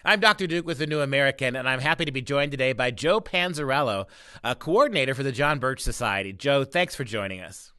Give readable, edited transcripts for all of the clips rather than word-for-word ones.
I'm Dr. Duke with The New American, and I'm happy to be joined today by Joe Panzarello, a coordinator for the John Birch Society. Joe, thanks for joining us.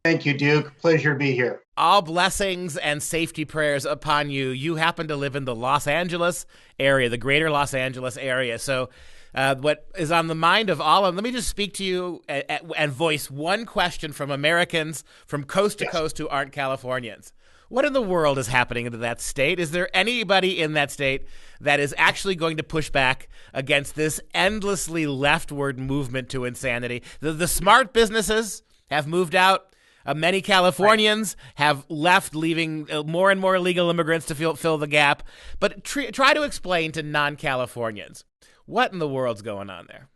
Thank you, Duke. Pleasure to be here. All blessings and safety prayers upon you. You happen to live in the Los Angeles area, the greater Los Angeles area. So what is on the mind of all of them, let me just speak to you and voice one question from Americans from coast to coast who aren't Californians. What in the world is happening in that state? Is there anybody in that state that is actually going to push back against this endlessly leftward movement to insanity? The smart businesses have moved out. Many Californians have left, leaving more and more illegal immigrants to fill the gap. But try to explain to non-Californians, what in the world's going on there?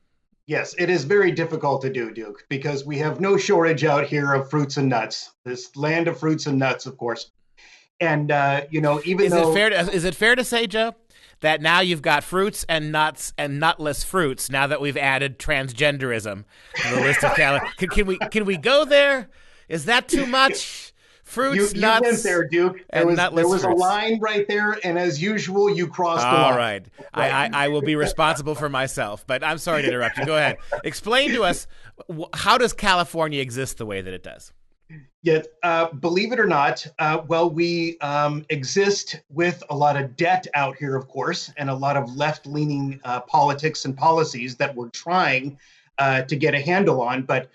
Yes, it is very difficult to do, Duke, because we have no shortage out here of fruits and nuts. This land of fruits and nuts, of course. And, is it fair to say, Joe, that now you've got fruits and nuts and nutless fruits now that we've added transgenderism to the list of can we go there? Is that too much? Fruits, nuts, you went there, Duke. There was a line right there, and as usual, you crossed the line. All right. I will be responsible for myself, but I'm sorry to interrupt you. Go ahead. Explain to us, how does California exist the way that it does? Yet, believe it or not, we exist with a lot of debt out here, of course, and a lot of left-leaning politics and policies that we're trying to get a handle on. But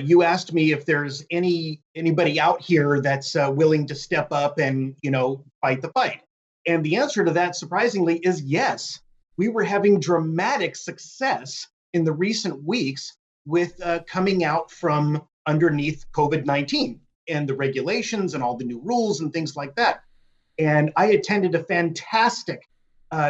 you asked me if there's anybody out here that's willing to step up and, fight the fight. And the answer to that, surprisingly, is yes. We were having dramatic success in the recent weeks with coming out from underneath COVID-19 and the regulations and all the new rules and things like that. And I attended a fantastic,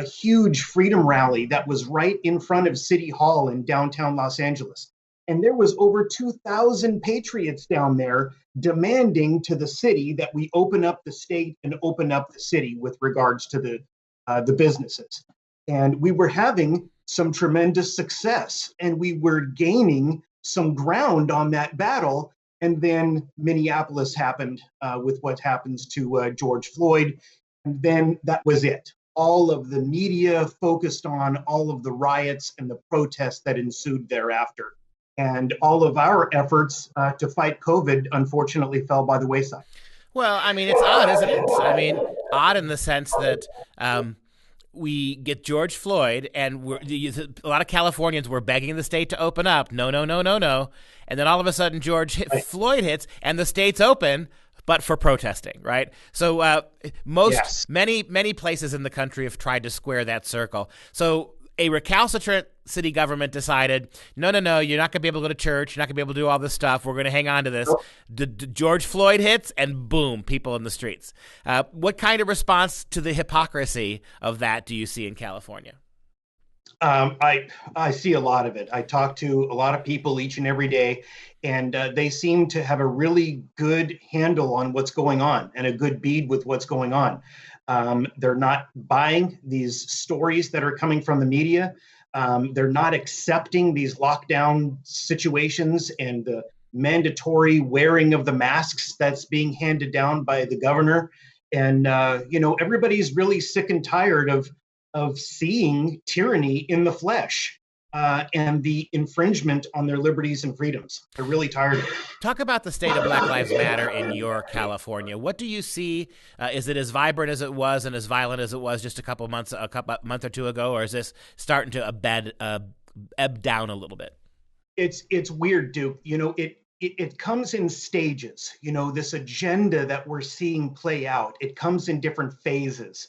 huge freedom rally that was right in front of City Hall in downtown Los Angeles. And there was over 2,000 patriots down there demanding to the city that we open up the state and open up the city with regards to the businesses. And we were having some tremendous success, and we were gaining some ground on that battle. And then Minneapolis happened with what happens to George Floyd. And then that was it. All of the media focused on all of the riots and the protests that ensued thereafter. And all of our efforts to fight COVID, unfortunately, fell by the wayside. Well, I mean, it's odd, isn't it? I mean, odd in the sense that we get George Floyd, and a lot of Californians were begging the state to open up. No, no, no, no, no. And then all of a sudden, Floyd hits, and the state's open, but for protesting, right? So many places in the country have tried to square that circle. So a recalcitrant city government decided, no, you're not going to be able to go to church. You're not going to be able to do all this stuff. We're going to hang on to this. George Floyd hits, and boom, people in the streets. What kind of response to the hypocrisy of that do you see in California? I see a lot of it. I talk to a lot of people each and every day, and they seem to have a really good handle on what's going on and a good bead with what's going on. They're not buying these stories that are coming from the media. They're not accepting these lockdown situations and the mandatory wearing of the masks that's being handed down by the governor. And, everybody's really sick and tired of seeing tyranny in the flesh. And the infringement on their liberties and freedoms. They're really tired of it. Talk about the state of Black Lives Matter in your California. What do you see? Is it as vibrant as it was and as violent as it was just a month or two ago, or is this starting to ebb down a little bit? It's weird, Duke. It comes in stages. This agenda that we're seeing play out. It comes in different phases.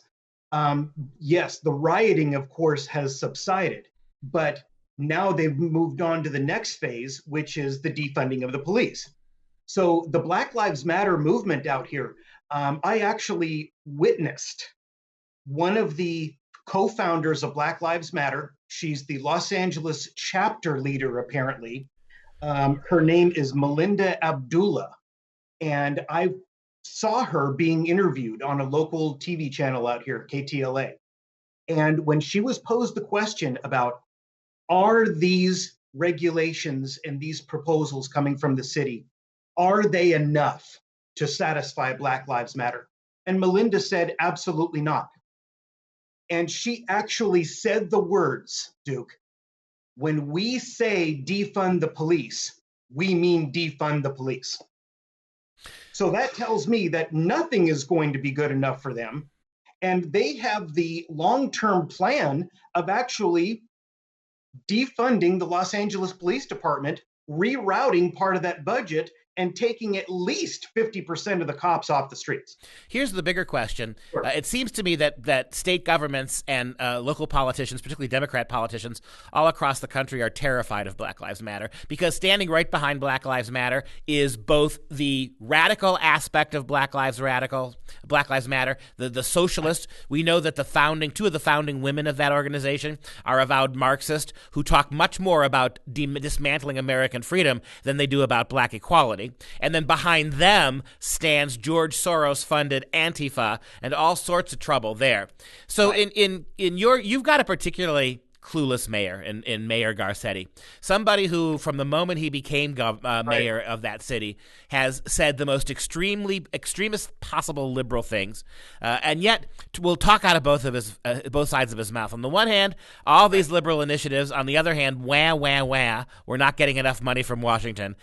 Yes, the rioting, of course, has subsided, but now they've moved on to the next phase, which is the defunding of the police. So the Black Lives Matter movement out here, I actually witnessed one of the co-founders of Black Lives Matter. She's the Los Angeles chapter leader, apparently. Her name is Melinda Abdullah. And I saw her being interviewed on a local TV channel out here, KTLA. And when she was posed the question about, are these regulations and these proposals coming from the city, are they enough to satisfy Black Lives Matter? And Melinda said, absolutely not. And she actually said the words, Duke, when we say defund the police, we mean defund the police. So that tells me that nothing is going to be good enough for them. And they have the long-term plan of actually defunding the Los Angeles Police Department, rerouting part of that budget, and taking at least 50% of the cops off the streets. Here's the bigger question. Sure. It seems to me that state governments and local politicians, particularly Democrat politicians, all across the country are terrified of Black Lives Matter, because standing right behind Black Lives Matter is both the radical aspect of Black Lives Matter, the socialist. We know that two of the founding women of that organization are avowed Marxist, who talk much more about dismantling American freedom than they do about black equality. And then behind them stands George Soros-funded Antifa and all sorts of trouble there. So you've got a particularly clueless mayor in Mayor Garcetti, somebody who, from the moment he became mayor of that city, has said the most extremist possible liberal things, and yet will talk out of both sides of his mouth. On the one hand, all these liberal initiatives. On the other hand, wah, wah, wah, we're not getting enough money from Washington.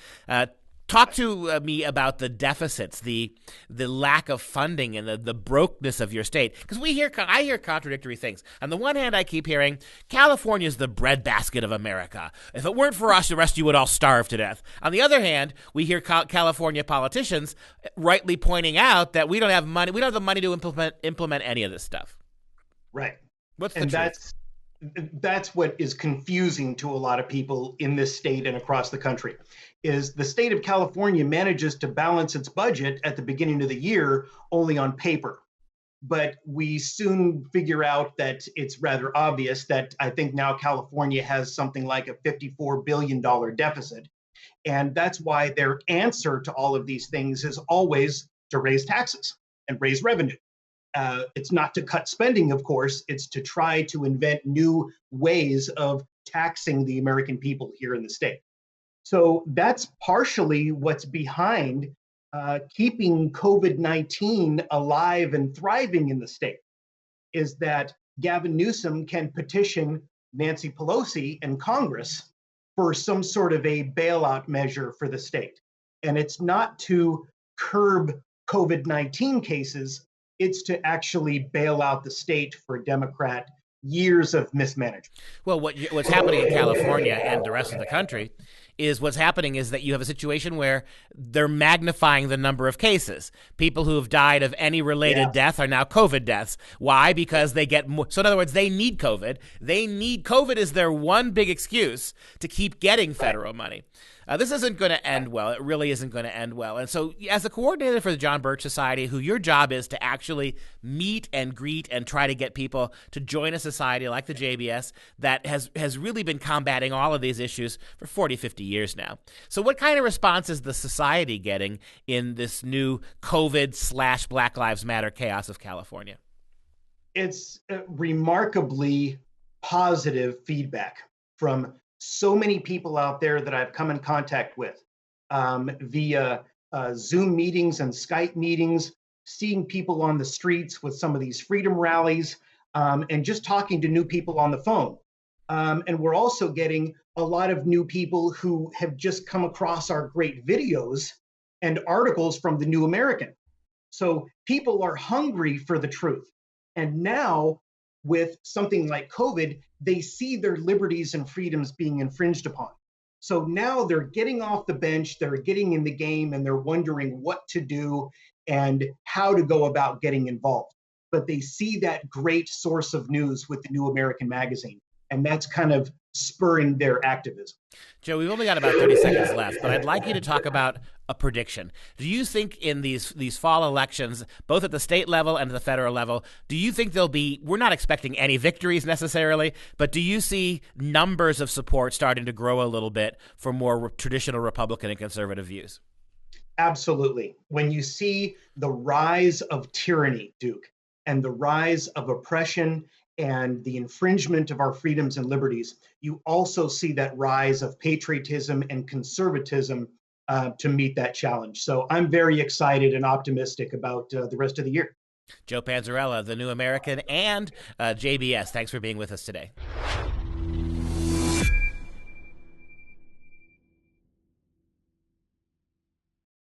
Talk to me about the deficits, the lack of funding, and the brokenness of your state. Because I hear contradictory things. On the one hand, I keep hearing California's the breadbasket of America. If it weren't for us, the rest of you would all starve to death. On the other hand, we hear California politicians rightly pointing out that we don't have money. We don't have the money to implement any of this stuff. Right. What's the truth? That's what is confusing to a lot of people in this state and across the country. Is the state of California manages to balance its budget at the beginning of the year only on paper. But we soon figure out that it's rather obvious that I think now California has something like a $54 billion deficit. And that's why their answer to all of these things is always to raise taxes and raise revenue. It's not to cut spending, of course, it's to try to invent new ways of taxing the American people here in the state. So that's partially what's behind keeping COVID-19 alive and thriving in the state, is that Gavin Newsom can petition Nancy Pelosi and Congress for some sort of a bailout measure for the state. And it's not to curb COVID-19 cases, it's to actually bail out the state for Democrat years of mismanagement. Well, what's happening in California and the rest of the country is that you have a situation where they're magnifying the number of cases. People who have died of any related death are now COVID deaths. Why? Because they get more. So in other words, they need COVID. COVID is their one big excuse to keep getting federal money. This isn't going to end well. It really isn't going to end well. And so as a coordinator for the John Birch Society, who your job is to actually meet and greet and try to get people to join a society like the JBS that has really been combating all of these issues for 40, 50 years now. So what kind of response is the society getting in this new COVID/Black Lives Matter chaos of California? It's remarkably positive feedback from so many people out there that I've come in contact with via Zoom meetings and Skype meetings, seeing people on the streets with some of these freedom rallies, and just talking to new people on the phone. And we're also getting a lot of new people who have just come across our great videos and articles from the New American. So people are hungry for the truth. And now, with something like COVID, they see their liberties and freedoms being infringed upon. So now they're getting off the bench, they're getting in the game, and they're wondering what to do and how to go about getting involved. But they see that great source of news with the New American Magazine, and that's kind of spurring their activism. Joe, we've only got about 30 seconds left, but I'd like you to talk about a prediction. Do you think in these fall elections, both at the state level and at the federal level, do you think we're not expecting any victories necessarily, but do you see numbers of support starting to grow a little bit for more traditional Republican and conservative views? Absolutely. When you see the rise of tyranny, Duke, and the rise of oppression and the infringement of our freedoms and liberties, you also see that rise of patriotism and conservatism to meet that challenge. So I'm very excited and optimistic about the rest of the year. Joe Panzarello, The New American, and JBS. Thanks for being with us today.